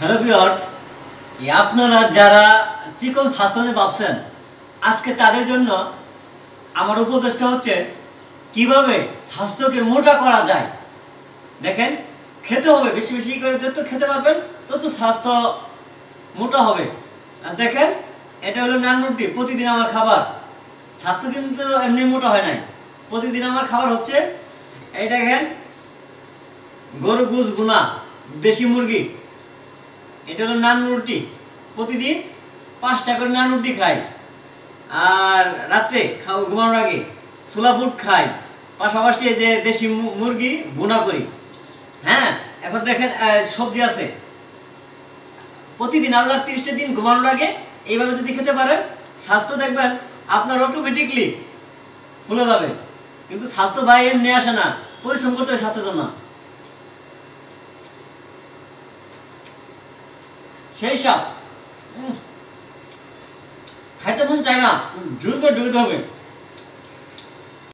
Hello viewers, আপনারা যারা চিকন স্বাস্থ্য নিয়ে ভাবছেন, আজকে তাদের জন্য আমার উপদেশটা হচ্ছে কিভাবে স্বাস্থ্যকে মোটা করা যায়। দেখেন, খেতে হবে বেশি বেশি করে, যত খেতে পারবেন তত স্বাস্থ্য মোটা হবে। আর দেখেন, এটা হলো নান রুটি, প্রতিদিন আমার খাবার। স্বাস্থ্য কিন্তু এমনি মোটা হয় নাই, প্রতিদিন আমার খাবার হচ্ছে এই দেখেন, গরু গুস ভুনা, দেশি মুরগি, এটা হলো নান রুটি। প্রতিদিন 5টা করে নান রুটি খাই, আর রাত্রে ঘুমানোর আগে ছোলা বুট খাই, পাশাপাশি এই যে দেশি মুরগি ভুনা করি। হ্যাঁ, এখন দেখেন সবজি আছে। প্রতিদিন আল্লাহর 30টা দিন ঘুমানোর আগে এইভাবে যদি খেতে পারেন, স্বাস্থ্য দেখবেন আপনার অটোমেটিকলি ফুলে যাবে। কিন্তু স্বাস্থ্য ভাই এমনি আসে না, পরিশ্রম করতে হয় স্বাস্থ্যের জন্য। সেই সব খাইতে মন চায় না, জোর করে ঢুকতে হবে।